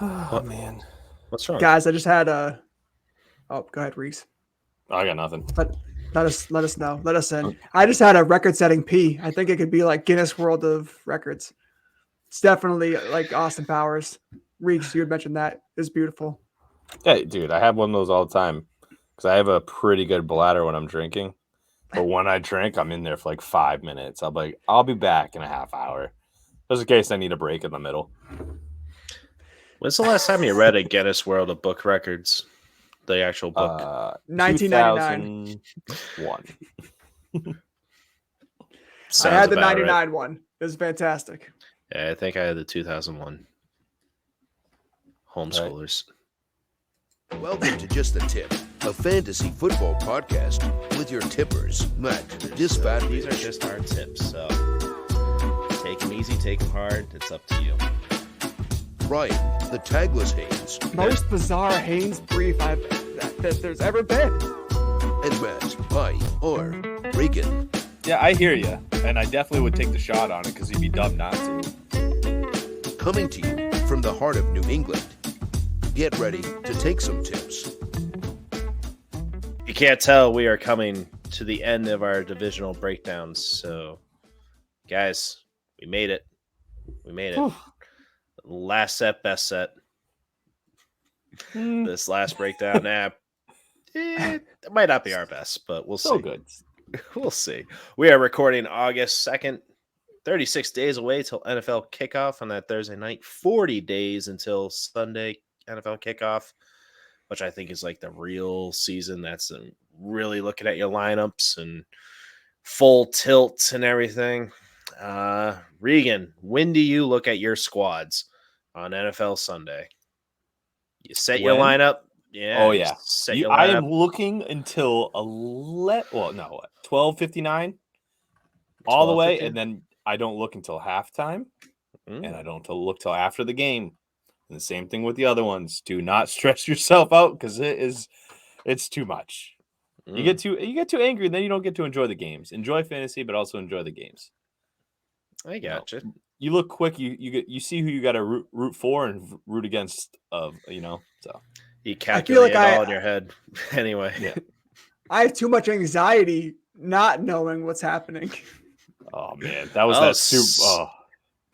Oh, What? man. What's wrong? Guys, I just had a. Oh, go ahead, Reese. I got nothing. Let us know. Let us in. I just had a record-setting pee. I think it could be like Guinness World of Records. It's definitely like Austin Powers. Reese, you had mentioned that. It's beautiful. Hey, dude, I have one of those all the time because I have a pretty good bladder when I'm drinking. But when I drink, I'm in there for like 5 minutes. I'll be back in a half hour, just in case I need a break in the middle. When's the last time you read a Guinness World of Book Records? The actual book. 1999. 2001. I had the about 99 right. one. It was fantastic. Yeah, I think I had the 2001. Homeschoolers. Welcome to Just the Tip, a fantasy football podcast with your tippers, Matt, Disfatt-Bidge. These are just our tips, so take them easy, take them hard. It's up to you. Ryan, the Tagless Haynes, Most bizarre Haynes brief that there's ever been. and Matt, I.R. Regan. Yeah, I hear you, and I definitely would take the shot on it because you'd be dumb not to. Coming to you from the heart of New England. Get ready to take some tips. You can't tell we are coming to the end of our divisional breakdowns. So, guys, we made it. We made it. Last set, best set. This last breakdown app, it might not be our best, but we'll see. So good. We'll see. We are recording August 2nd, 36 days away till NFL kickoff on that Thursday night, 40 days until Sunday NFL kickoff, which I think is like the real season. That's really looking at your lineups and full tilts and everything. Regan, when do you look at your squads on NFL Sunday? You set your When? lineup. Yeah. Oh, yeah. Set your I lineup. am looking until 12:59 all the way, 12:50? and then I don't look until halftime, and I don't look till after the game. And the same thing with the other ones. Do not stress yourself out because it's too much. You get too angry, and then you don't get to enjoy the games. Enjoy fantasy, but also enjoy the games. I gotcha. You look quick. You see who you got to root for and root against. So You calculate like it all in your head. Anyway. yeah. I have too much anxiety not knowing what's happening. Oh man, that was that super. Oh,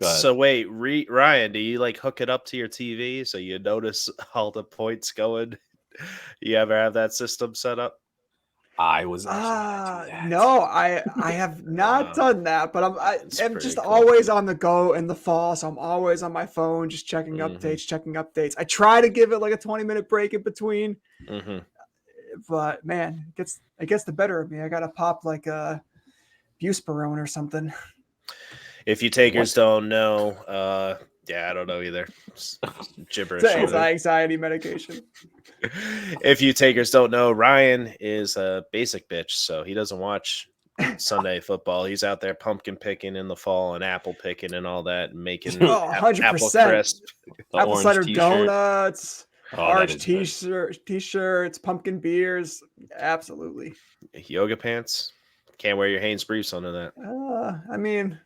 go ahead. So wait, Ryan, do you like hook it up to your TV so you notice all the points going? You ever have that system set up? I was actually gonna do that. No, I have not done that, but I'm pretty just cool. always on the go in the fall, so I'm always on my phone, just checking updates. I try to give it like a 20-minute break in between, but man, it gets the better of me. I gotta pop like a Buspirone or something. If you takers don't know, I don't know either. It's gibberish. It's anxiety medication. If you takers don't know, Ryan is a basic bitch, so he doesn't watch Sunday football. He's out there pumpkin picking in the fall and apple picking and all that, and making 100%. apple crisp. Apple cider t-shirt. donuts, orange that is good. t-shirts, pumpkin beers. Absolutely. Yoga pants. Can't wear your Haynes briefs under that. I mean,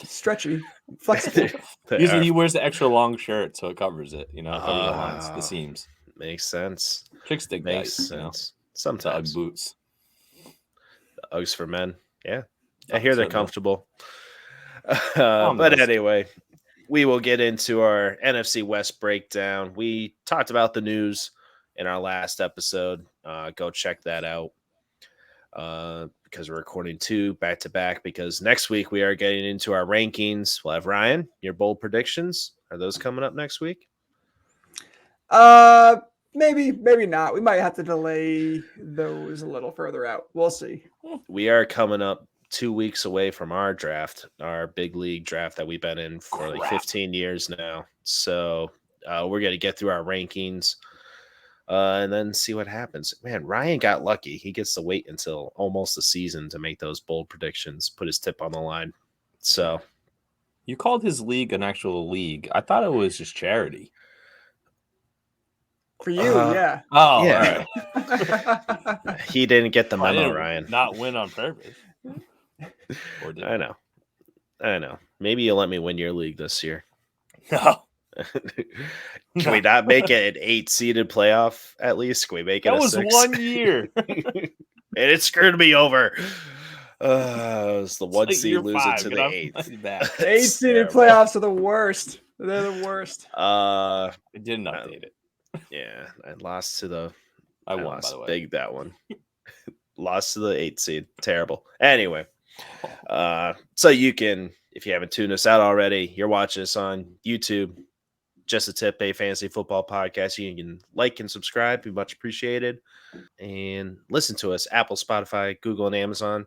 stretchy, flexible. Usually he wears the extra long shirt so it covers it. It covers the lines, the seams. Makes sense. Chicks dig Makes that. sense. The Sometimes Ugg boots. The Uggs for men. Yeah. I hear they're so good. comfortable. But nice. anyway, we will get into our NFC West breakdown. We talked about the news in our last episode. Go check that out. Because we're recording 2 back-to-back, because next week we are getting into our rankings. We'll have Ryan, your bold predictions. Are those coming up next week? Maybe not. We might have to delay those a little further out. We'll see. We are coming up 2 weeks away from our draft, our big league draft that we've been in for like 15 years now. So we're going to get through our rankings and then see what happens. Man, Ryan got lucky. He gets to wait until almost the season to make those bold predictions, put his tip on the line. So You called his league an actual league. I thought it was just charity. For you, yeah. Oh, yeah. all right. He didn't get the I memo, didn't Ryan. Not win on purpose. Or did I know. Maybe you'll let me win your league this year. No. Can we not make it an 8-seeded playoff at least? Can we make it That a was 6? 1 year. And it screwed me over. It was the 1 like seed year losing 5. to Get the off 8th. my back. 8-seeded playoffs are the worst. They're the worst. It didn't update it. Yeah, I lost to the. I won, by the way. Big that one. Lost to the 8th seed. Terrible. Anyway, so you can, if you haven't tuned us out already, you're watching us on YouTube. Just a Tip, a fantasy football podcast. You can like and subscribe. Be much appreciated. And listen to us. Apple, Spotify, Google, and Amazon.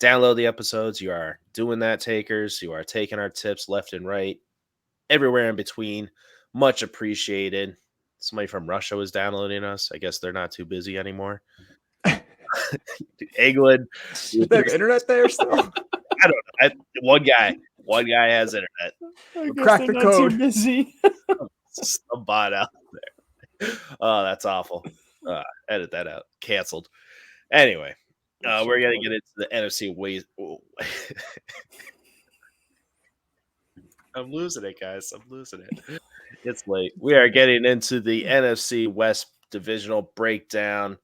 Download the episodes. You are doing that, takers. You are taking our tips left and right. Everywhere in between. Much appreciated. Somebody from Russia was downloading us. I guess they're not too busy anymore. England. Do they have internet there still? I don't know. One guy has internet. Crack the code. Too busy. Some bot out there. Oh, that's awful. Edit that out. Canceled. Anyway, we're going to get into the NFC West. I'm losing it, guys. I'm losing it. It's late. We are getting into the NFC West divisional breakdown.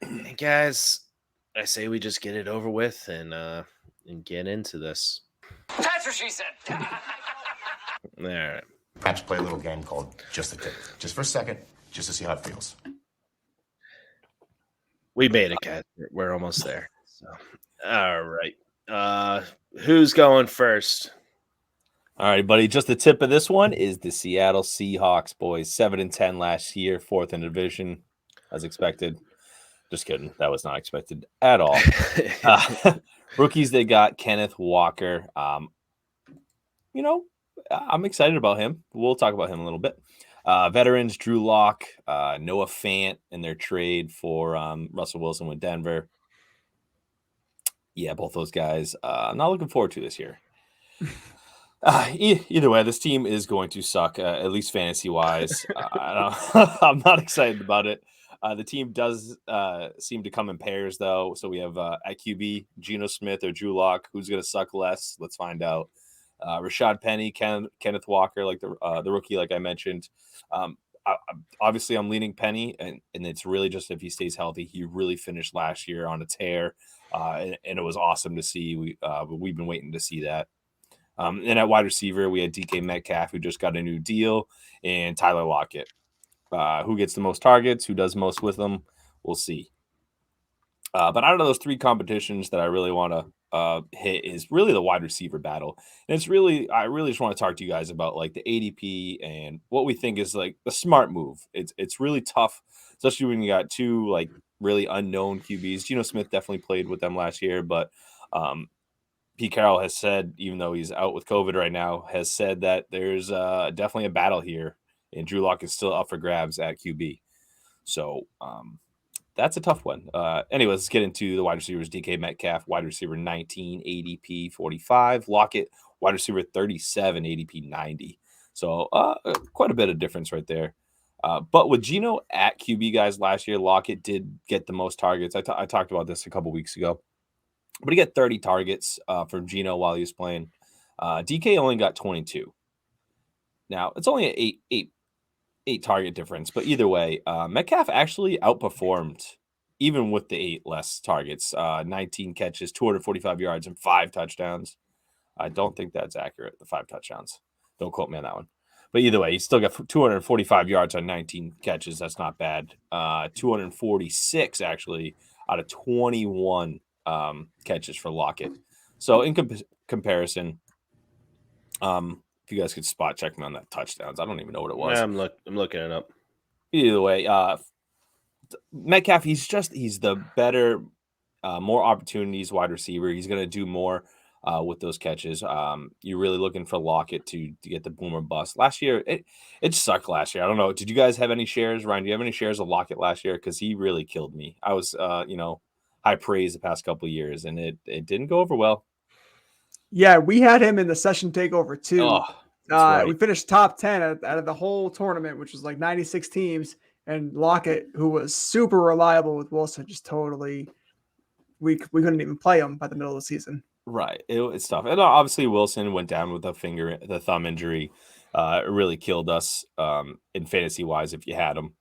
And guys, I say we just get it over with and get into this. That's what she said. All right. Perhaps play a little game called Just a Tip. Just for a second, just to see how it feels. We made it, guys. We're almost there. So, all right. Who's going first? All right, buddy. Just the tip of this one is the Seattle Seahawks, boys. 7-10 last year, 4th in division, as expected. Just kidding. That was not expected at all. Rookies, they got Kenneth Walker. I'm excited about him. We'll talk about him a little bit. Veterans, Drew Lock, Noah Fant in their trade for Russell Wilson with Denver. Yeah, both those guys. I'm not looking forward to this year. Either way, this team is going to suck, at least fantasy-wise. I'm not excited about it. The team does seem to come in pairs, though. So we have at QB, Geno Smith or Drew Lock. Who's going to suck less? Let's find out. Rashad Penny, Kenneth Walker, like the rookie, like I mentioned. Obviously, I'm leaning Penny, and it's really just if he stays healthy. He really finished last year on a tear, and it was awesome to see. We've been waiting to see that. And at wide receiver, we had DK Metcalf, who just got a new deal, and Tyler Lockett. Who gets the most targets, who does most with them, we'll see. But out of those 3 competitions that I really want to hit is really the wide receiver battle. And I really just want to talk to you guys about like the ADP and what we think is like the smart move. It's really tough, especially when you got 2 like really unknown QBs. Geno Smith definitely played with them last year, but Pete Carroll has said, even though he's out with COVID right now, has said that there's definitely a battle here, and Drew Lock is still up for grabs at QB. So that's a tough one. Anyways, let's get into the wide receivers. DK Metcalf, wide receiver 19, ADP 45. Lockett, wide receiver 37, ADP 90. So quite a bit of difference right there. But with Geno at QB, guys, last year, Lockett did get the most targets. I talked about this a couple weeks ago. But he got 30 targets from Geno while he was playing. DK only got 22. Now, it's only an eight target difference. But either way, Metcalf actually outperformed even with the 8 less targets. 19 catches, 245 yards, and 5 touchdowns. I don't think that's accurate, the 5 touchdowns. Don't quote me on that one. But either way, he still got 245 yards on 19 catches. That's not bad. 246, actually, out of 21 catches for Lockett. So in comparison, if you guys could spot check me on that touchdowns, I don't even know what it was. I'm looking it up. Either way, Metcalf, he's the better, more opportunities wide receiver. He's going to do more with those catches. You're really looking for Lockett to get the boomer bust. Last year, it sucked last year. I don't know. Did you guys have any shares, Ryan? Do you have any shares of Lockett last year? Because he really killed me. I was, high praise the past couple of years, and it didn't go over well. Yeah, we had him in the session takeover too. Oh, right. We finished top 10 out of the whole tournament, which was like 96 teams. And Lockett, who was super reliable with Wilson, just totally, we couldn't even play him by the middle of the season. Right. It's tough. And obviously Wilson went down with the thumb injury. It really killed us in fantasy wise if you had him.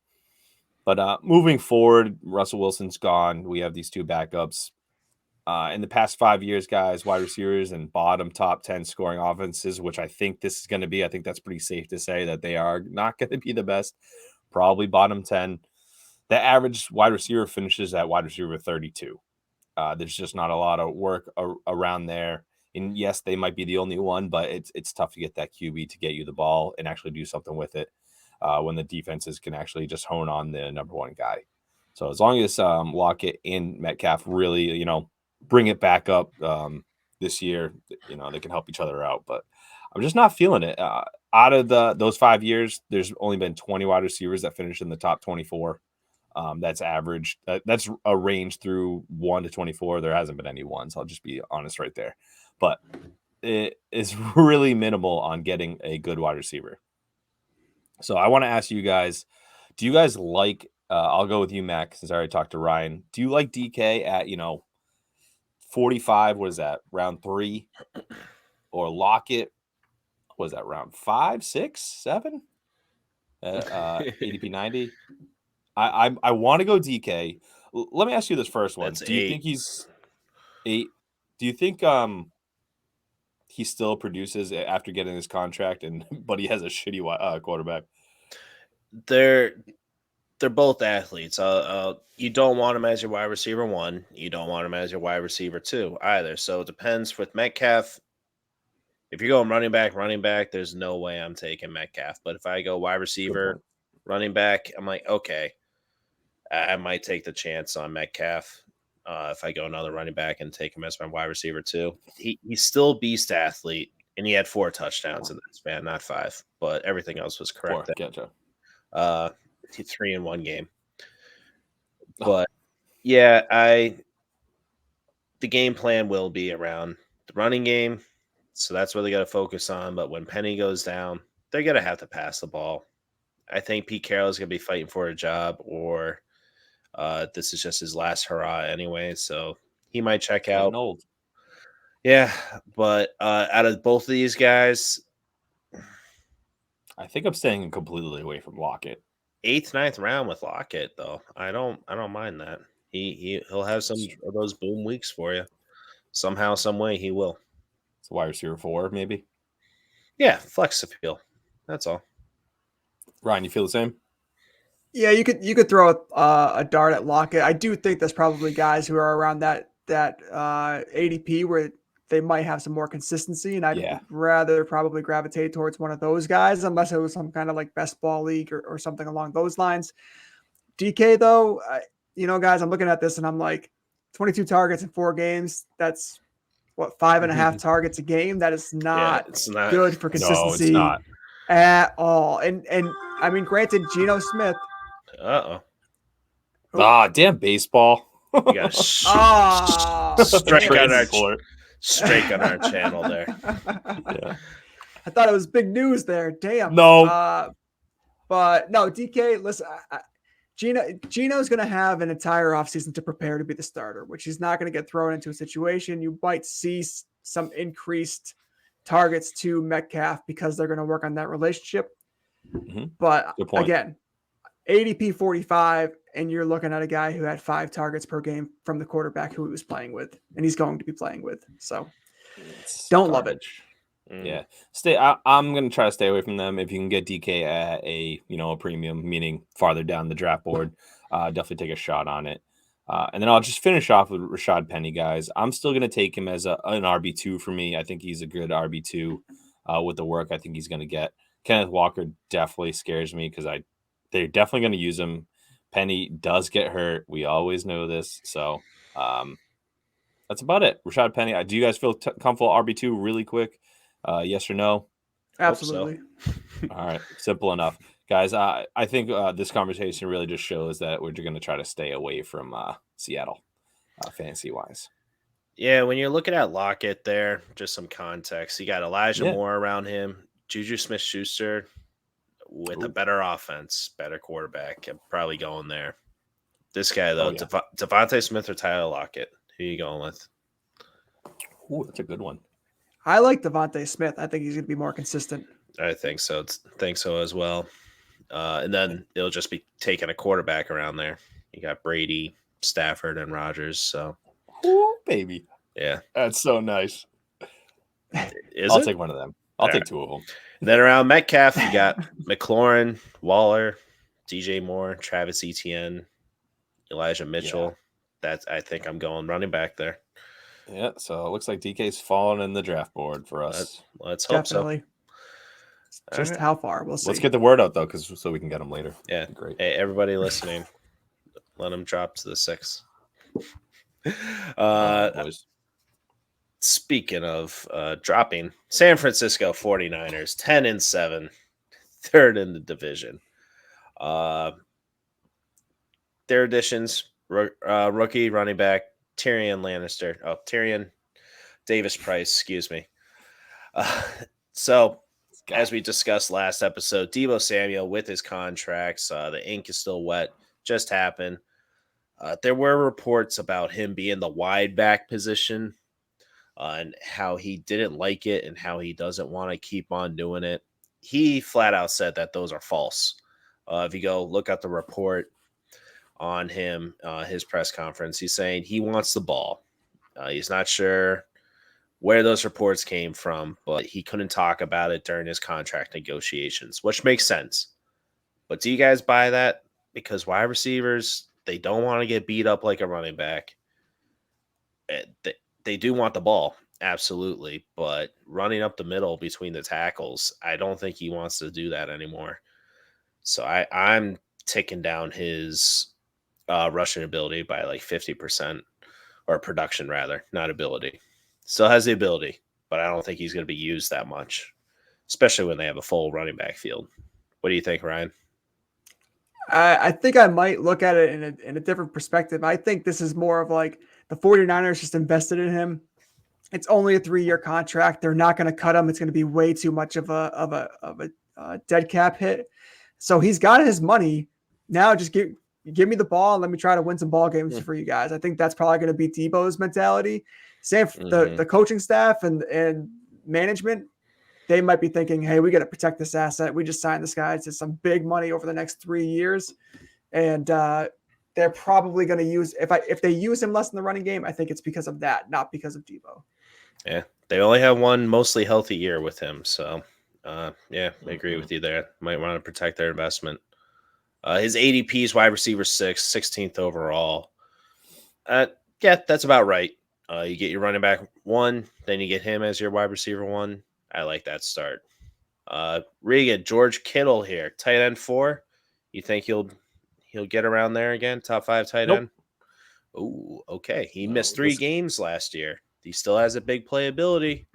But moving forward, Russell Wilson's gone. We have these two backups. In the past 5 years, guys, wide receivers and bottom top 10 scoring offenses, which I think this is going to be. I think that's pretty safe to say that they are not going to be the best. Probably bottom 10. The average wide receiver finishes at wide receiver 32. There's just not a lot of work around there. And yes, they might be the only one, but it's tough to get that QB to get you the ball and actually do something with it when the defenses can actually just hone on the number one guy. So as long as Lockett and Metcalf really, bring it back up this year, they can help each other out. But I'm just not feeling it. Out of those 5 years, there's only been 20 wide receivers that finished in the top 24. That's average. That's a range through 1 to 24. There hasn't been any ones. I'll just be honest right there. But it is really minimal on getting a good wide receiver. So I want to ask you guys, do you guys like, I'll go with you, Mac, since I already talked to Ryan. Do you like DK at, 45? What is that, round 3? Or Lockett? What is that, round 5, 6, 7? ADP 90? I want to go DK. Let me ask you this first one. That's Do you 8. think he's 8? Do you think he still produces after getting his contract, but he has a shitty quarterback? They're both athletes. You don't want him as your wide receiver 1. You don't want him as your wide receiver 2 either. So it depends with Metcalf. If you're going running back, there's no way I'm taking Metcalf. But if I go wide receiver, running back, I'm like, okay, I might take the chance on Metcalf. If I go another running back and take him as my wide receiver 2. He's still beast athlete, and he had 4 touchdowns in that span, not 5. But everything else was correct. 4, gotcha. 3 in 1 game. But yeah, the game plan will be around the running game. So that's what they got to focus on. But when Penny goes down, they're going to have to pass the ball. I think Pete Carroll is going to be fighting for a job, or this is just his last hurrah anyway. So he might check out. Old. Yeah, but out of both of these guys, I think I'm staying completely away from Lockett. 8th, 9th round with Lockett, though. I don't mind that. He'll have some of those boom weeks for you. Somehow, some way, he will. It's a wide receiver 4, maybe. Yeah, flex appeal. That's all. Ryan, you feel the same? Yeah, you could throw a dart at Lockett. I do think there's probably guys who are around that ADP where they might have some more consistency, and I'd rather probably gravitate towards one of those guys, unless it was some kind of like best ball league or something along those lines. DK though, guys, I'm looking at this and I'm like, 22 targets in 4 games. That's what, 5.5 targets a game. That is not, it's not good for consistency. No, it's not at all. And I mean, granted, Geno Smith. Damn baseball. You got strike on our channel there. Yeah. I thought it was big news there. Damn. No. But no, DK, listen, Geno's going to have an entire offseason to prepare to be the starter, which he's not going to get thrown into a situation. You might see some increased targets to Metcalf because they're going to work on that relationship. Mm-hmm. But again, ADP 45, and you're looking at a guy who had 5 targets per game from the quarterback who he was playing with, and he's going to be playing with. So don't love it. Yeah, I'm going to try to stay away from them. If you can get DK at a premium, meaning farther down the draft board, definitely take a shot on it. And then I'll just finish off with Rashad Penny, guys. I'm still going to take him as an RB2 for me. I think he's a good RB2 with the work I think he's going to get. Kenneth Walker definitely scares me because they're definitely going to use him. Penny does get hurt. We always know this. So that's about it. Rashad Penny. Do you guys feel comfortable RB2 really quick? Yes or no? Absolutely. So. All right. Simple enough. Guys, I think this conversation really just shows that we're going to try to stay away from Seattle fantasy-wise. Yeah, when you're looking at Lockett there, just some context. You got Elijah Moore around him, Juju Smith-Schuster with a better offense, better quarterback. I'm probably going there. This guy, though, Devontae Smith or Tyler Lockett? Who are you going with? Ooh, that's a good one. I like Devontae Smith. I think he's going to be more consistent. I think so. Think so as well. And then it'll just be taking a quarterback around there. You got Brady, Stafford, and Rodgers. So, Ooh, baby. yeah. That's so nice. Is I'll it? take one of them. I'll take two of them. And then around Metcalf, you got McLaurin, Waller, DJ Moore, Travis Etienne, Elijah Mitchell. I think I'm going running back there. Yeah, so it looks like DK's fallen in the draft board for us. Let's hope Definitely. so. Just how far? We'll see. Let's get the word out, though, so we can get them later. Yeah. Great. Hey, everybody listening, let them drop to the 6. Boys. Speaking of dropping, San Francisco 49ers, 10-7, third in the division. Their additions, rookie running back Tyrion Davis Price, excuse me. So, as we discussed last episode, Deebo Samuel with his contracts, the ink is still wet, just happened. There were reports about him being the wide back position and how he didn't like it and how he doesn't want to keep on doing it. He flat out said that those are false. If you go look at the report on him, his press conference, he's saying he wants the ball. He's not sure where those reports came from, but he couldn't talk about it during his contract negotiations, which makes sense. But do you guys buy that? Because wide receivers, they don't want to get beat up like a running back. They do want the ball, absolutely, but running up the middle between the tackles, I don't think he wants to do that anymore. So I'm taking down his rushing ability by like 50%, or production rather, not ability. Still has the ability, but I don't think he's going to be used that much, especially when they have a full running back field. What do you think, Ryan? I think I might look at it in a different perspective. I think this is more of like the 49ers just invested in him. It's only a 3-year contract. They're not going to cut him. It's going to be way too much of a dead cap hit. So he's got his money now. Just give me the ball and let me try to win some ball games for you guys. I think that's probably going to be Deebo's mentality. Same the coaching staff and management. They might be thinking, hey, we got to protect this asset. We just signed this guy to some big money over the next 3 years. And they're probably going to use, if they use him less in the running game, I think it's because of that, not because of Deebo. Yeah, they only have one mostly healthy year with him. So, yeah, I agree with you there. Might want to protect their investment. His ADP is wide receiver 6, 16th overall. Yeah, that's about right. You get your running back 1, then you get him as your wide receiver 1. I like that start. Regan, George Kittle here, tight end 4. You think he'll get around there again, top 5 tight end? Oh, okay. He missed 3 games last year. He still has a big playability,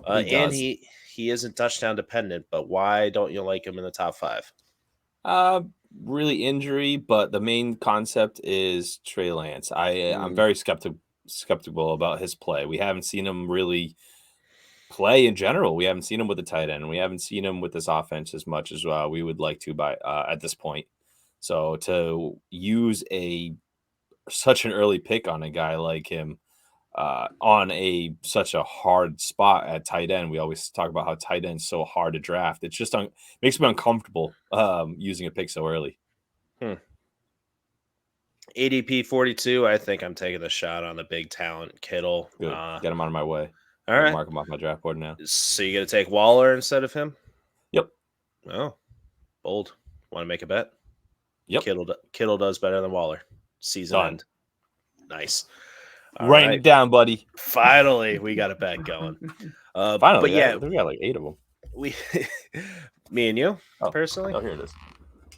and he isn't touchdown dependent. But why don't you like him in the top 5? Really injury, but the main concept is Trey Lance. I'm very skeptical about his play. We haven't seen him really play in general. We haven't seen him with the tight end. We haven't seen him with this offense as much as we would like to by at this point. So to use such an early pick on a guy like him on such a hard spot at tight end, we always talk about how tight end's so hard to draft. It's just makes me uncomfortable using a pick so early. ADP 42. I think I'm taking the shot on the big talent Kittle. Good. Get him out of my way. All right. Mark him off my draft board now. So you going to take Waller instead of him? Yep. Oh, bold. Want to make a bet? Yep. Kittle does better than Waller. Season end. Nice. Write it down, buddy. Finally, we got a bet going. Finally, but yeah, we got like 8 of them. Me and you, personally. Oh, here it is.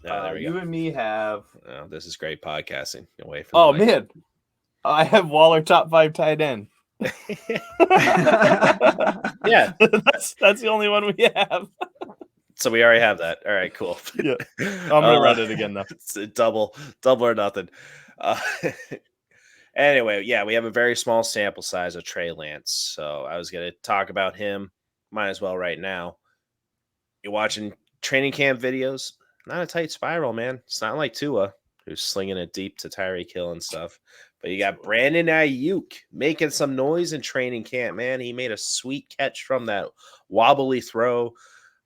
There we go. You and me have. Oh, this is great podcasting. Away from. Man, I have Waller top 5 tight end. Yeah, that's the only one we have. So we already have that. All right, cool. Yeah, I'm gonna run it again though. It's double or nothing. Anyway, yeah, we have a very small sample size of Trey Lance, so I was going to talk about him. Might as well right now. You're watching training camp videos. Not a tight spiral, man. It's not like Tua, who's slinging it deep to Tyreek Hill and stuff. But you got Brandon Ayuk making some noise in training camp, man. He made a sweet catch from that wobbly throw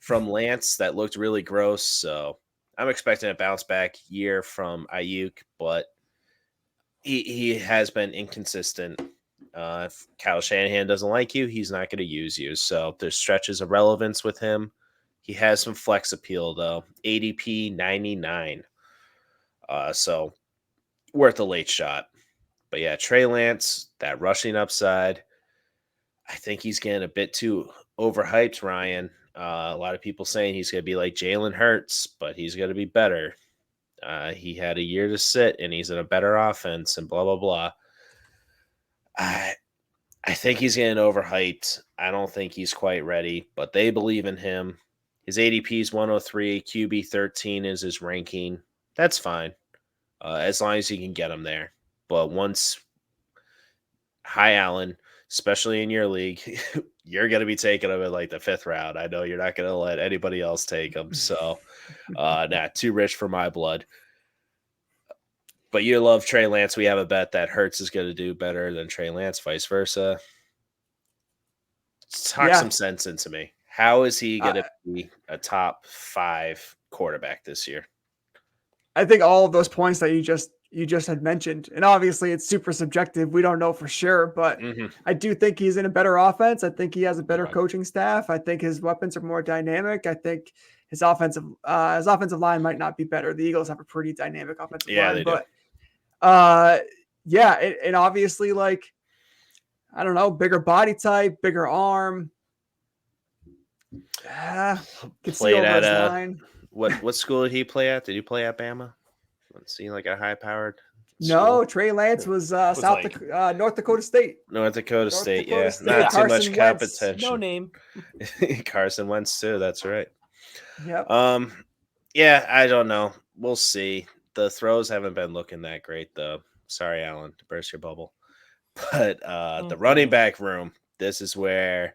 from Lance that looked really gross. So I'm expecting a bounce back year from Ayuk, but he has been inconsistent. If Kyle Shanahan doesn't like you, he's not going to use you. So there's stretches of relevance with him. He has some flex appeal, though. ADP 99. So worth a late shot. But yeah, Trey Lance, that rushing upside, I think he's getting a bit too overhyped, Ryan. A lot of people saying he's going to be like Jalen Hurts, but he's going to be better. He had a year to sit, and he's in a better offense, and blah, blah, blah. I think he's getting overhyped. I don't think he's quite ready, but they believe in him. His ADP is 103. QB 13 is his ranking. That's fine, as long as you can get him there. But once, hi, Allen, especially in your league, you're going to be taking him in like the 5th round. I know you're not going to let anybody else take him. So, too rich for my blood. But you love Trey Lance. We have a bet that Hurts is going to do better than Trey Lance, vice versa. Talk some sense into me. How is he going to be a top 5 quarterback this year? I think all of those points that you just had mentioned, and obviously it's super subjective. We don't know for sure, but I do think he's in a better offense. I think he has a better coaching staff. I think his weapons are more dynamic. I think his offensive line might not be better. The Eagles have a pretty dynamic offensive line, they but and obviously, like, I don't know, bigger body type, bigger arm. Played at what school did he play at? Did he play at Bama? Let's see, like a high-powered school? No, Trey Lance was North Dakota State. North Dakota State, State. Not Carson too much Wentz, competition. No name. Carson Wentz too. That's right. Yep. I don't know. We'll see. The throws haven't been looking that great, though. Sorry, Alan, to burst your bubble. But the running back room, this is where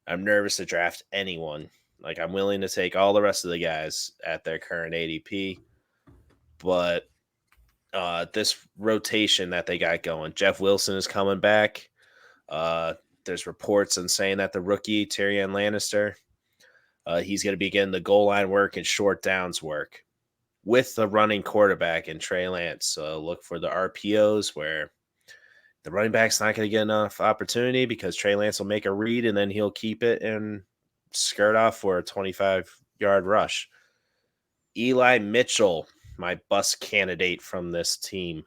I'm nervous to draft anyone. Like, I'm willing to take all the rest of the guys at their current ADP. But this rotation that they got going, Jeff Wilson is coming back. There's reports and saying that the rookie, Tyrion Lannister, he's going to be getting the goal line work and short downs work with the running quarterback in Trey Lance. So look for the RPOs where the running back's not going to get enough opportunity because Trey Lance will make a read and then he'll keep it and skirt off for a 25-yard rush. Eli Mitchell, my bust candidate from this team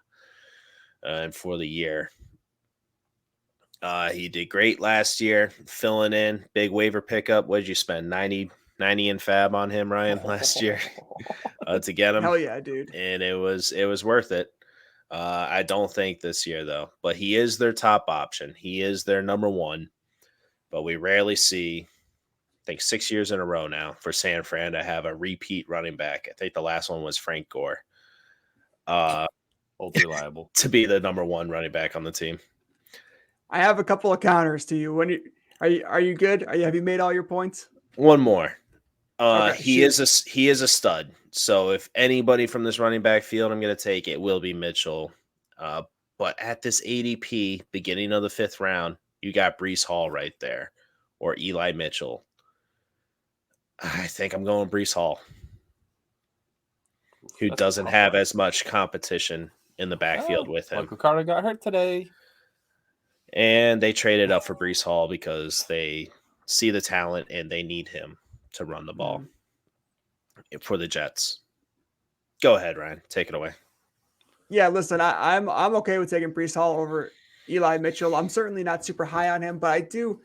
and for the year. He did great last year, filling in, big waiver pickup. What did you spend? 90 in fab on him, Ryan, last year to get him. Hell yeah, dude. And it was worth it. I don't think this year, though. But he is their top option. He is their number one. But we rarely see, I think 6 years in a row now, for San Fran to have a repeat running back. I think the last one was Frank Gore. Old reliable. To be the number one running back on the team. I have a couple of counters to you. Are you good? Have you made all your points? One more. Okay, he is a stud. So if anybody from this running back field I'm going to take, it will be Mitchell. But at this ADP, beginning of the 5th round, you got Breece Hall right there, or Eli Mitchell. I think I'm going Breece Hall, who doesn't have as much competition in the backfield with him. Michael Carter got hurt today. And they traded up for Breece Hall because they see the talent and they need him to run the ball for the Jets. Go ahead, Ryan. Take it away. Yeah, listen, I'm okay with taking Breece Hall over Eli Mitchell. I'm certainly not super high on him, but I do.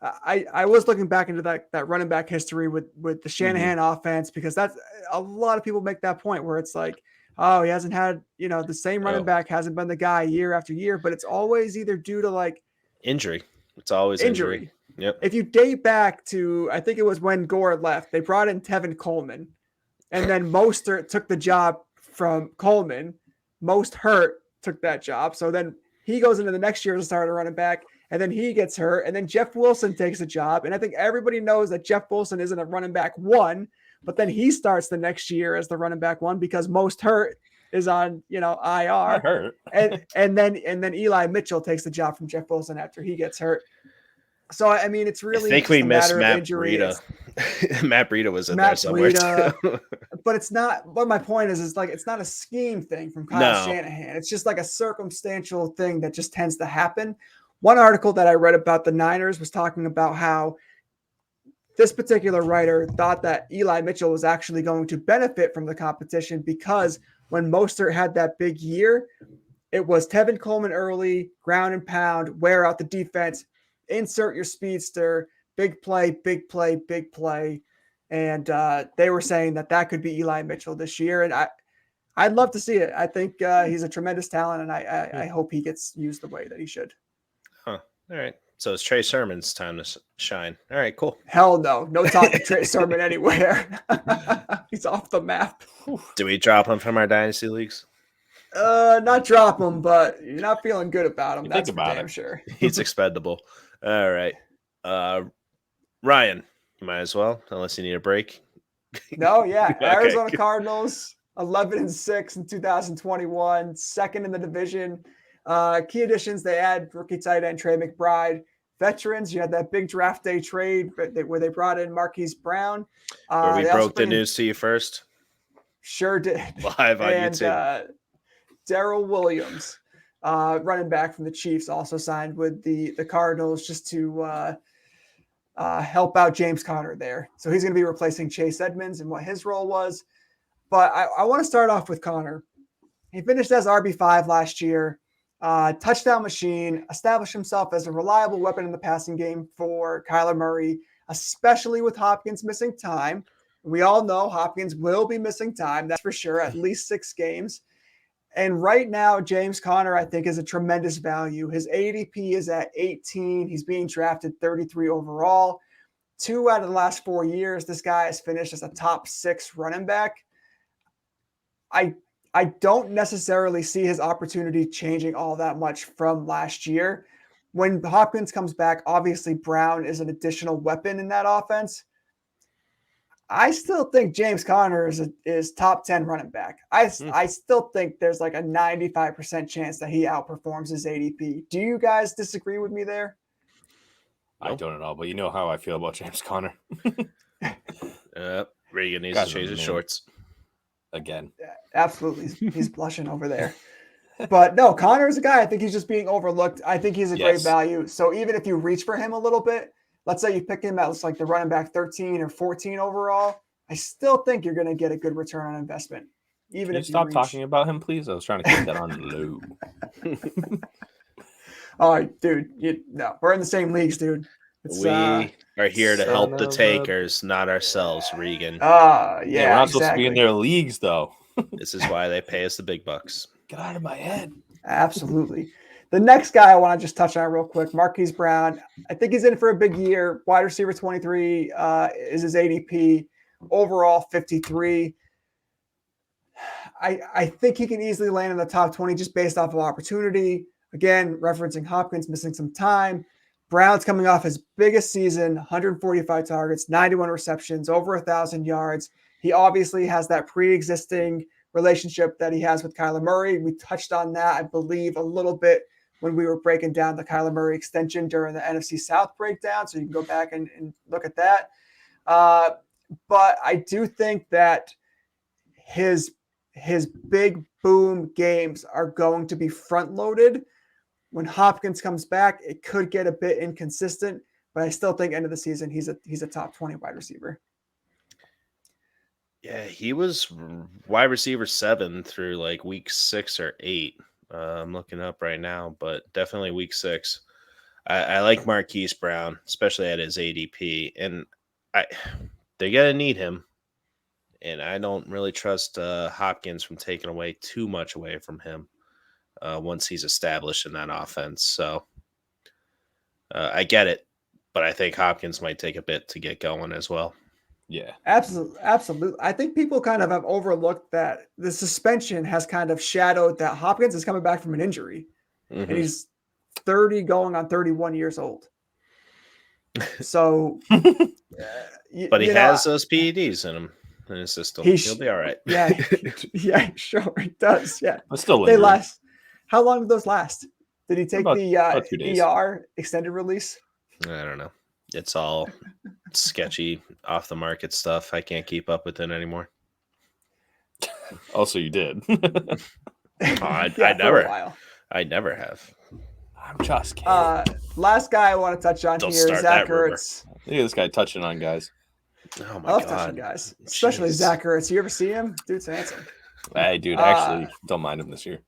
I was looking back into that running back history with the Shanahan offense, because that's a lot of people make that point where it's like, oh, he hasn't had, the same running back hasn't been the guy year after year, but it's always either due to like injury. It's always injury. Yep. If you date back to, I think it was when Gore left, they brought in Tevin Coleman, and then Mostert took the job from Coleman. Most hurt took that job. So then he goes into the next year as a starter running back, and then he gets hurt, and then Jeff Wilson takes a job. And I think everybody knows that Jeff Wilson isn't a running back one, but then he starts the next year as the running back one because Most hurt is on, IR. And then Eli Mitchell takes the job from Jeff Wilson after he gets hurt. So I mean, it's really I think just we a missed matter of Matt injury. Breida. Matt Breida was in there Matt somewhere Breida, too. but it's not. What my point is like it's not a scheme thing from Kyle No. Shanahan. It's just like a circumstantial thing that just tends to happen. One article that I read about the Niners was talking about how this particular writer thought that Eli Mitchell was actually going to benefit from the competition because when Mostert had that big year, it was Tevin Coleman early, ground and pound, wear out the defense, insert your speedster, big play, big play, big play. And they were saying that could be Eli Mitchell this year. And I'd love to see it. I think he's a tremendous talent, and I hope he gets used the way that he should. Huh. All right. So it's Trey Sermon's time to shine. All right, cool. Hell no. No talking Trey Sermon anywhere. He's off the map. Do we drop him from our dynasty leagues? Not drop him, but you're not feeling good about him. That's for damn sure. He's expendable. All right. Ryan, you might as well, unless you need a break. No, yeah. Okay. Arizona Cardinals, 11-6 in 2021, second in the division. Key additions, they add rookie tight end Trey McBride. Veterans, you had that big draft day trade where they brought in Marquise Brown. Where we broke the news to you first. Sure did. Live on YouTube. Darrell Williams, running back from the Chiefs, also signed with the Cardinals just to help out James Conner there. So he's going to be replacing Chase Edmonds and what his role was. But I want to start off with Conner. He finished as RB5 last year. Touchdown machine, established himself as a reliable weapon in the passing game for Kyler Murray, especially with Hopkins missing time. We all know Hopkins will be missing time, that's for sure, at least 6 games. And right now, James Conner, I think, is a tremendous value. His ADP is at 18. He's being drafted 33 overall. 2 out of the last 4 years, this guy has finished as a top 6 running back. I don't necessarily see his opportunity changing all that much from last year. When Hopkins comes back, obviously Brown is an additional weapon in that offense. I still think James Conner is top 10 running back. I still think there's like a 95% chance that he outperforms his ADP. Do you guys disagree with me there? I don't at all, but you know how I feel about James Conner. Regan needs to change his shorts. Again. Yeah, absolutely. He's blushing over there. But no, Conner is a guy. I think he's just being overlooked. I think he's a great value. So even if you reach for him a little bit, let's say you pick him at like the running back 13 or 14 overall, I still think you're going to get a good return on investment. Even if you stop talking about him, please. I was trying to keep that on low. All right, dude. No, we're in the same leagues, dude. We are here to help the takers, not ourselves, Regan. Yeah, we're not supposed to be in their leagues, though. This is why they pay us the big bucks. Get out of my head. Absolutely. The next guy I want to just touch on real quick, Marquise Brown. I think he's in for a big year. Wide receiver 23 is his ADP. Overall 53. I think he can easily land in the top 20 just based off of opportunity. Again, referencing Hopkins missing some time. Brown's coming off his biggest season, 145 targets, 91 receptions, over 1,000 yards. He obviously has that pre-existing relationship that he has with Kyler Murray. We touched on that, I believe, a little bit when we were breaking down the Kyler Murray extension during the NFC South breakdown. So you can go back and look at that. But I do think that his big boom games are going to be front-loaded. When Hopkins comes back, it could get a bit inconsistent, but I still think end of the season he's a top 20 wide receiver. Yeah, he was wide receiver 7 through like week 6 or 8. I'm looking up right now, but definitely week 6. I like Marquise Brown, especially at his ADP, and they're gonna need him. And I don't really trust Hopkins from taking away too much away from him. Once he's established in that offense. So I get it, but I think Hopkins might take a bit to get going as well. Yeah. Absolutely. I think people kind of have overlooked that the suspension has kind of shadowed that Hopkins is coming back from an injury. Mm-hmm. And he's 30 going on 31 years old. So but he has those PEDs in him. In his system. He'll be all right. Yeah, sure. He does. Yeah. But still they last. How long did those last? Did he take about 2 days. ER extended release? I don't know. It's all sketchy, off the market stuff. I can't keep up with it anymore. Also, you did. I for a never. while. I never have. I'm just kidding. Last guy I want to touch on Don't here, start Zach that rumor. Ertz. Look at this guy touching on guys. Oh I my love god, touching guys, especially Jeez. Zach Ertz. You ever see him? Dude's handsome. Hey, dude, actually, don't mind him this year.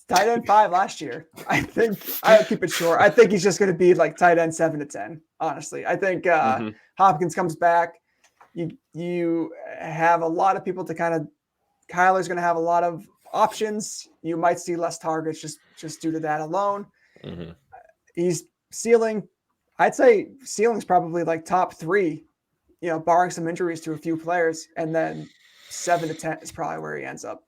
Tight end 5 last year. I think I'll keep it short. I think he's just going to be like tight end 7 to 10. Honestly, I think Hopkins comes back. You have a lot of people to kind of. Kyler's going to have a lot of options. You might see less targets just due to that alone. Mm-hmm. He's ceiling. I'd say ceiling's probably like top 3. Barring some injuries to a few players, and then 7 to 10 is probably where he ends up.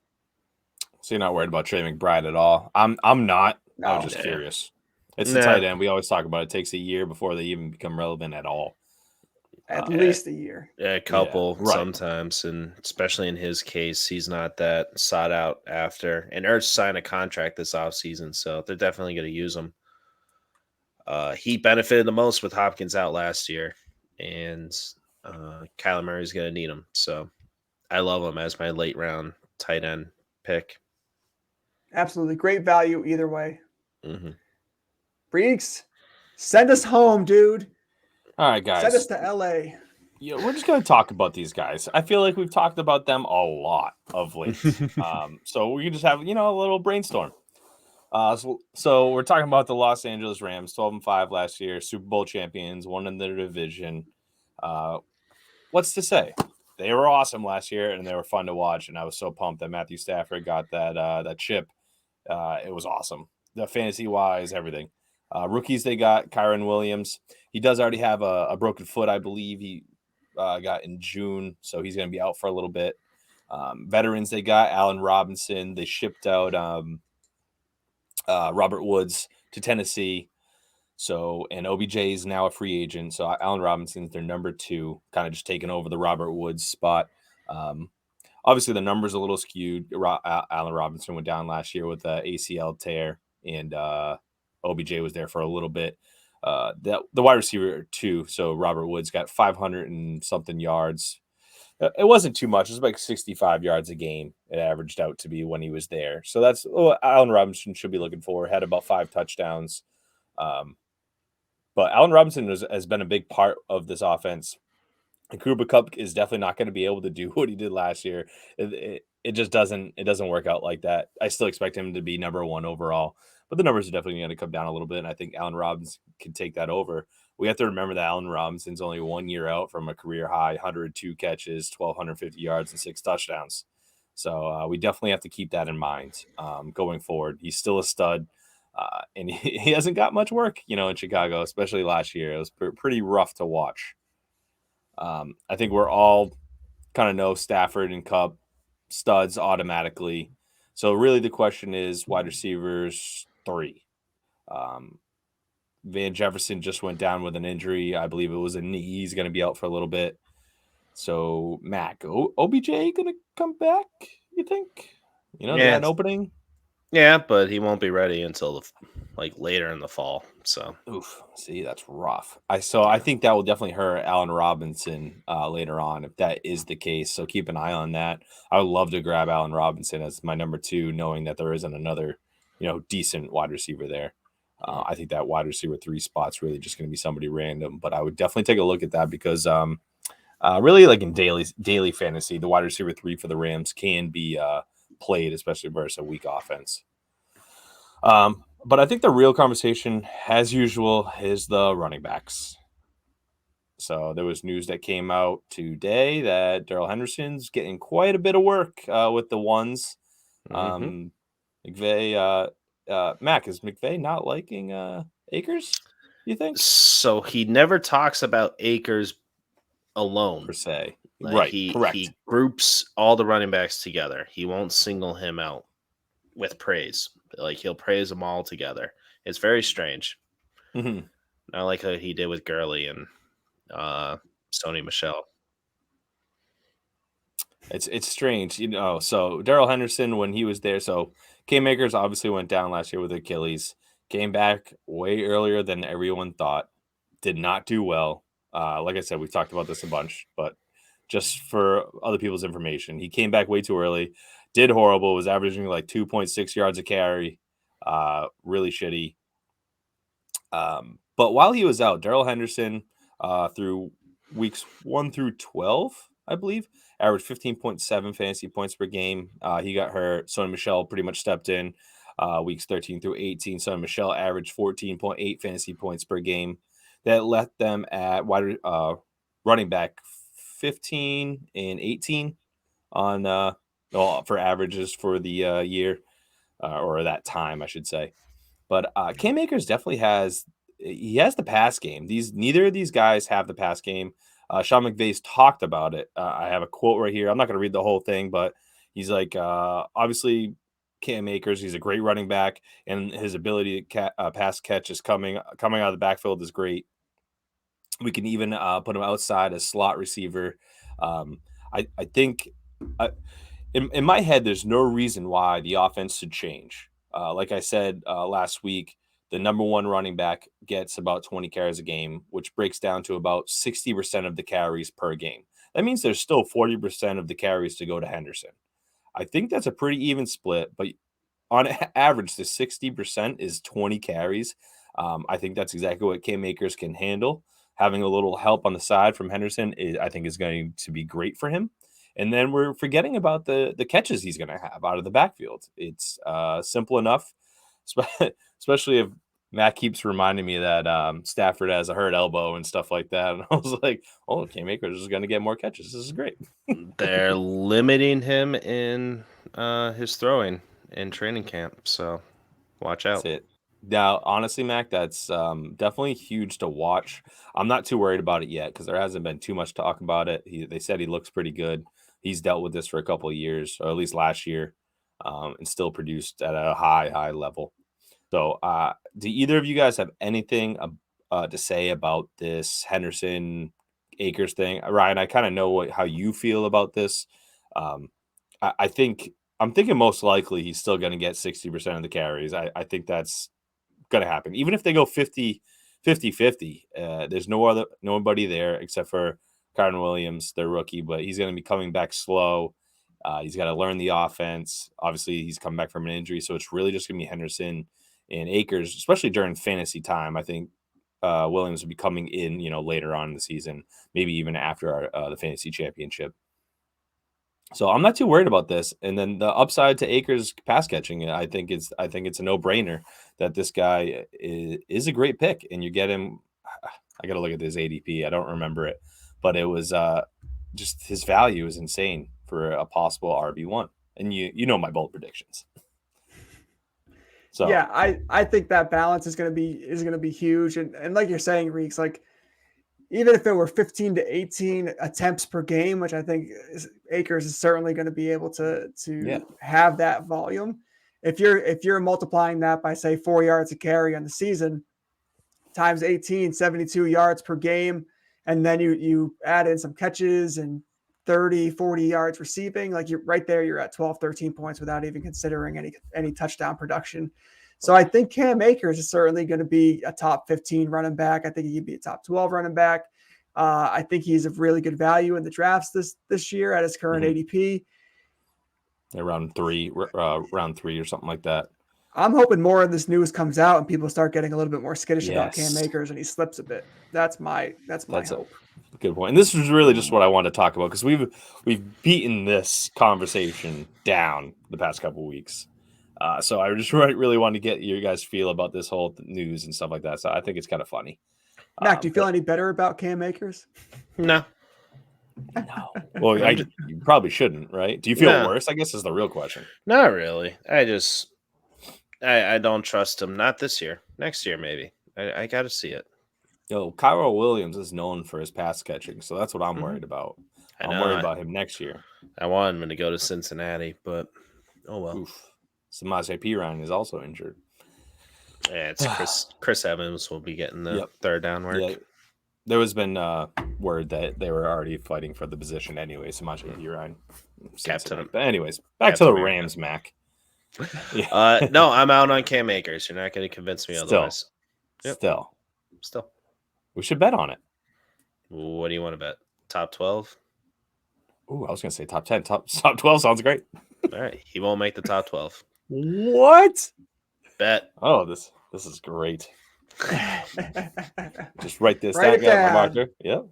So you're not worried about Trey McBride at all? I'm not. No. I was just curious. It's the tight end. We always talk about it. It takes a year before they even become relevant at all. At least a year. A couple right. sometimes, and especially in his case, he's not that sought out after. And Ertz signed a contract this offseason, so they're definitely going to use him. He benefited the most with Hopkins out last year, and Kyler Murray's going to need him. So I love him as my late round tight end pick. Absolutely. Great value either way. Mm-hmm. Breeks, send us home, dude. All right, guys. Send us to LA. Yeah, we're just going to talk about these guys. I feel like we've talked about them a lot of late. So we can just have, a little brainstorm. So we're talking about the Los Angeles Rams, 12-5 last year, Super Bowl champions, won in their division. What's to say? They were awesome last year, and they were fun to watch. And I was so pumped that Matthew Stafford got that chip. It was awesome. The fantasy-wise, everything. Rookies, they got Kyron Williams. He does already have a broken foot, I believe. He got in June, so he's going to be out for a little bit. Veterans, they got Allen Robinson. They shipped out Robert Woods to Tennessee. And OBJ is now a free agent. So Allen Robinson's their number 2, kind of just taking over the Robert Woods spot. Obviously, the numbers a little skewed. Allen Robinson went down last year with an ACL tear, and OBJ was there for a little bit. The wide receiver 2, so Robert Woods got 500 and something yards. It wasn't too much. It was like 65 yards a game. It averaged out to be when he was there. So that's what Allen Robinson should be looking for. Had about 5 touchdowns. But Allen Robinson has been a big part of this offense. And Cooper Kupp is definitely not going to be able to do what he did last year. It just doesn't work out like that. I still expect him to be number 1 overall, but the numbers are definitely going to come down a little bit. And I think Allen Robinson can take that over. We have to remember that Allen Robinson's only 1 year out from a career high, 102 catches, 1,250 yards, and 6 touchdowns. So we definitely have to keep that in mind going forward. He's still a stud. And he hasn't got much work, in Chicago, especially last year. It was pretty rough to watch. I think we're all kind of know Stafford and Kupp studs automatically. So really the question is wide receivers 3. Van Jefferson just went down with an injury. I believe it was a knee. He's going to be out for a little bit. So Mac, OBJ going to come back, you think? That opening? Yeah, but he won't be ready until later in the fall. So, see, that's rough. I think that will definitely hurt Allen Robinson later on if that is the case. So keep an eye on that. I would love to grab Allen Robinson as my number 2, knowing that there isn't another, decent wide receiver there. I think that wide receiver 3 spot's really just going to be somebody random. But I would definitely take a look at that because really, like in daily fantasy, the wide receiver 3 for the Rams can be played, especially versus a weak offense. But I think the real conversation, as usual, is the running backs. So there was news that came out today that Darrell Henderson's getting quite a bit of work with the ones. McVay, Mac, is McVay not liking Akers, you think? So he never talks about Akers alone. Per se. Correct. He groups all the running backs together. He won't single him out with praise. He'll praise them all together. It's very strange. Mm-hmm. Not like how he did with Gurley and Sony Michel. It's strange, So Darrell Henderson, when he was there, so Cam Akers obviously went down last year with Achilles, came back way earlier than everyone thought. did not do well. Like I said, we've talked about this a bunch, but just for other people's information, he came back way too early, did horrible, was averaging like 2.6 yards a carry, really shitty. But while he was out, Darrell Henderson, through weeks 1 through 12, I believe, averaged 15.7 fantasy points per game. He got hurt. Sonny Michel pretty much stepped in. Weeks 13 through 18, Sonny Michel averaged 14.8 fantasy points per game. That left them at running back 15 and 18 on for averages for the year, or that time, I should say. But Cam Akers definitely has the pass game. Neither of these guys have the pass game. Sean McVay's talked about it. I have a quote right here. I'm not going to read the whole thing, but he's like, obviously, Cam Akers, he's a great running back, and his ability to pass catch is coming out of the backfield is great. We can even put him outside as slot receiver. I think in my head, there's no reason why the offense should change. Like I said last week, the number one running back gets about 20 carries a game, which breaks down to about 60% of the carries per game. That means there's still 40% of the carries to go to Henderson. I think that's a pretty even split, but on average, the 60% is 20 carries. I think that's exactly what Cam Akers can handle. Having a little help on the side from Henderson, I think, is going to be great for him. And then we're forgetting about the catches he's going to have out of the backfield. It's simple enough, especially if Matt keeps reminding me that Stafford has a hurt elbow and stuff like that. And I was like, oh, Cam Akers is going to get more catches. This is great. They're limiting him in his throwing in training camp. So watch out. That's it. Now, honestly, Mac, that's definitely huge to watch. I'm not too worried about it yet because there hasn't been too much talk about it. They said he looks pretty good. He's dealt with this for a couple of years, or at least last year, and still produced at a high level. So do either of you guys have anything to say about this Henderson Akers thing? Ryan, I kind of know how you feel about this. I'm thinking most likely he's still going to get 60% of the carries. I think that's going to happen. Even if they go 50-50, there's nobody there except for Kyren Williams, their rookie, but he's going to be coming back slow. He's got to learn the offense. Obviously, he's coming back from an injury, so it's really just going to be Henderson and Akers, especially during fantasy time. I think Williams will be coming in, later on in the season, maybe even after the fantasy championship. So I'm not too worried about this. And then the upside to Akers pass catching, I think it's a no-brainer that this guy is a great pick, and you get him. I got to look at his ADP. I don't remember it, but it was just his value is insane for a possible RB1. And you know my bold predictions. So yeah, I think that balance is going to be huge, and like you're saying, Reeks, like even if it were 15 to 18 attempts per game, which I think Akers is certainly going to be able to have that volume. If you're multiplying that by say 4 yards a carry on the season times 18, 72 yards per game, and then you add in some catches and 30, 40 yards receiving, like you're right there, you're at 12, 13 points without even considering any touchdown production. So I think Cam Akers is certainly going to be a top 15 running back. I think he'd be a top 12 running back. I think he's of really good value in the drafts this year at his current ADP. Round three or something like that. I'm hoping more of this news comes out and people start getting a little bit more skittish about Cam Akers and he slips a bit. That's my hope. A good point. And this was really just what I wanted to talk about because we've beaten this conversation down the past couple of weeks. So I just really wanted to get your guys' feel about this whole news and stuff like that. So I think it's kind of funny. Mac, do you feel any better about Cam Akers? No. Well, you probably shouldn't, right? Do you feel worse? I guess is the real question. Not really. I don't trust him. Not this year. Next year, maybe. I got to see it. Kyren Williams is known for his pass catching, so that's what I'm worried about. I'm worried about him next year. I want him to go to Cincinnati, but oh well. Oof. Samaje Perine is also injured. Yeah, it's Chris Evans will be getting the third down work. Yeah. There has been word that they were already fighting for the position anyway. Samaje Perine. But anyways, back to the Rams, Mac. No, I'm out on Cam Akers. You're not going to convince me otherwise. Still. We should bet on it. What do you want to bet? Top 12? Ooh, I was gonna say top 10. Top 12 sounds great. All right, he won't make the top 12. What? Bet. Oh, this is great. Just write this Write down. it down. Marker. Yep.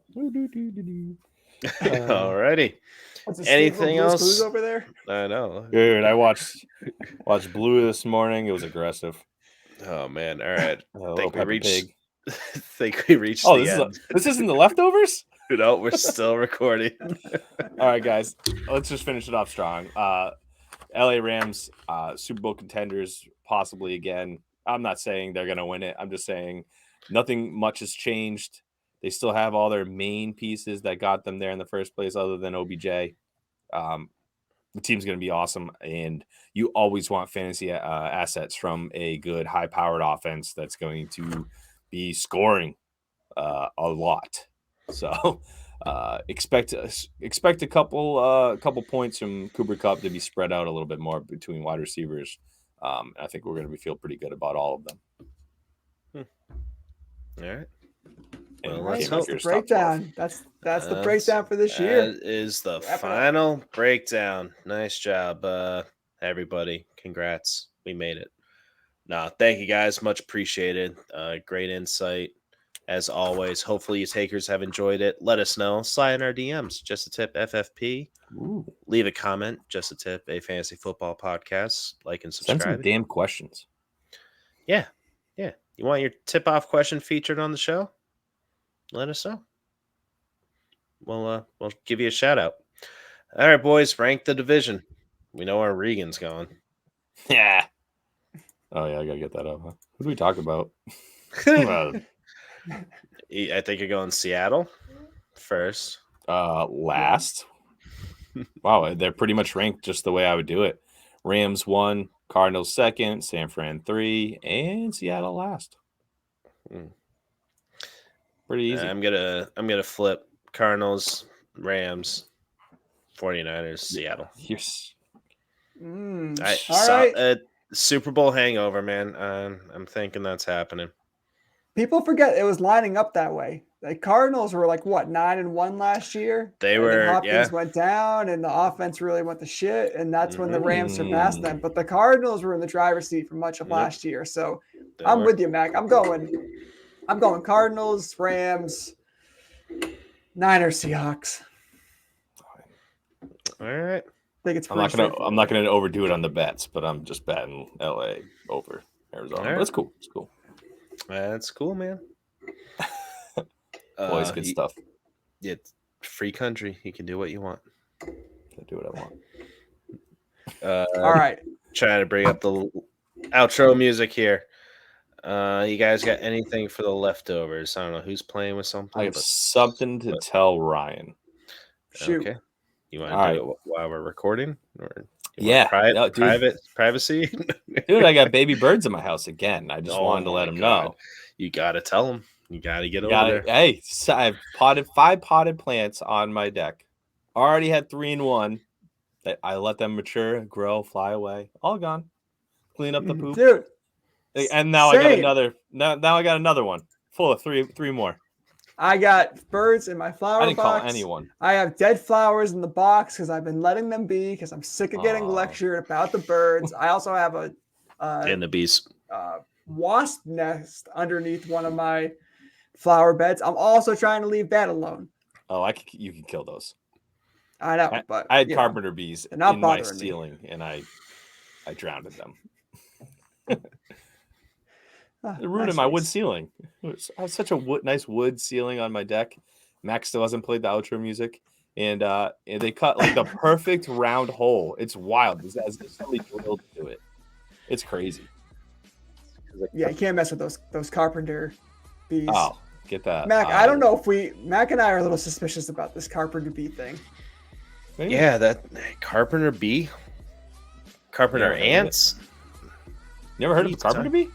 Alrighty. Anything else over there? I know. Dude, I watched Blue this morning. It was aggressive. Oh man! All right. Think we reached the end. This isn't the leftovers? No, we're still recording. All right, guys. Let's just finish it off strong. LA Rams, Super Bowl contenders, possibly again. I'm not saying they're gonna win it. I'm just saying nothing much has changed. They still have all their main pieces that got them there in the first place, other than OBJ. The team's going to be awesome, and you always want fantasy assets from a good, high-powered offense that's going to be scoring a lot. So expect a couple points from Cooper Kupp to be spread out a little bit more between wide receivers. I think we're going to feel pretty good about all of them. All right. Well, that's the breakdown. That's the breakdown for this year. That is the final breakdown. Nice job, everybody. Congrats. We made it. Thank you guys. Much appreciated. Great insight. As always, hopefully you takers have enjoyed it. Let us know. Slide in our DMs. Just a Tip FFP. Ooh. Leave a comment. Just a Tip, a fantasy football podcast. Like and subscribe. Send some damn questions. Yeah. You want your tip-off question featured on the show? Let us know. We'll give you a shout out. All right, boys, rank the division. We know where Regan's going. Yeah. Oh yeah, I gotta get that up. Huh? Who do we talk about? I think you're going Seattle first. Last. Wow, they're pretty much ranked just the way I would do it. Rams 1, Cardinals 2nd, San Fran 3, and Seattle last. Pretty easy. I'm gonna flip Cardinals, Rams, 49ers, Seattle. Yes. All right. A Super Bowl hangover, man. I'm thinking that's happening. People forget it was lining up that way. The Cardinals were like 9-1 last year. They were. Hopkins went down, and the offense really went to shit, and that's when the Rams surpassed them. But the Cardinals were in the driver's seat for much of last year. So I'm with you, Mac. I'm going Cardinals, Rams, Niners, Seahawks. All right. I think it's I'm not gonna overdo it on the bets, but I'm just betting LA over Arizona. Right. But it's cool. It's cool. That's cool, man. Always good stuff. It's free country. You can do what you want. I do what I want. All right. Trying to bring up the outro music here. You guys got anything for the leftovers? I don't know who's playing with something. I have something to tell Ryan. Shoot. Okay. You want to do it while we're recording? Or privacy? Dude, I got baby birds in my house again. I just wanted to let him know. You got to tell them. You got to get over there. Hey, so I've potted 5 potted plants on my deck. Already had 3 in 1. I let them mature, grow, fly away. All gone. Clean up the poop. Dude. And now I got another. Now I got another one full of three more. I got birds in my flower box. I didn't call anyone. I have dead flowers in the box because I've been letting them be because I'm sick of getting lectured about the birds. I also have and the bees. Wasp nest underneath one of my flower beds. I'm also trying to leave that alone. Oh, you can kill those. I know, but I had carpenter bees in my ceiling, and I drowned them. It ruined my wood ceiling. I have such a nice wood ceiling on my deck. Max still hasn't played the outro music, and they cut like the perfect round hole. It's wild. There's somebody drilled to it. It's crazy. Yeah, you can't mess with those carpenter bees. Oh, get that, Mac. I don't know if Mac and I are a little suspicious about this carpenter bee thing. Yeah, that carpenter bee, carpenter ants. Never heard of a carpenter bee?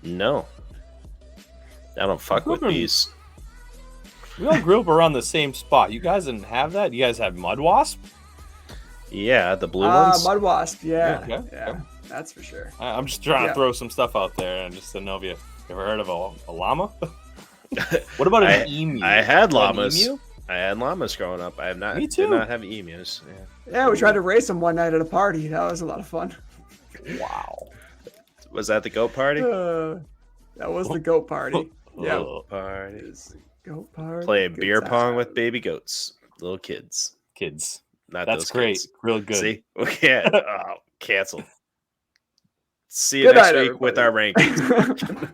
No, I don't fuck with bees. We all grew up around the same spot. You guys didn't have that? You guys had mud wasp? Yeah, the blue ones. Mud wasp. Yeah, okay. That's for sure. I'm just trying to throw some stuff out there, and just to know if you ever heard of a llama. What about an emu? I had An llamas. emu? I had llamas growing up. I have not. Me Did too. not have emus. Yeah, we tried to race them one night at a party. That was a lot of fun. Wow. Was that the goat party? That was the goat party. Yeah, Parties. goat party. Playing Good beer pong time. with baby goats, little kids. Kids. Not That's those great. kids. Real good. See, we can't. Canceled. See you Good next night, week with our everybody. rankings.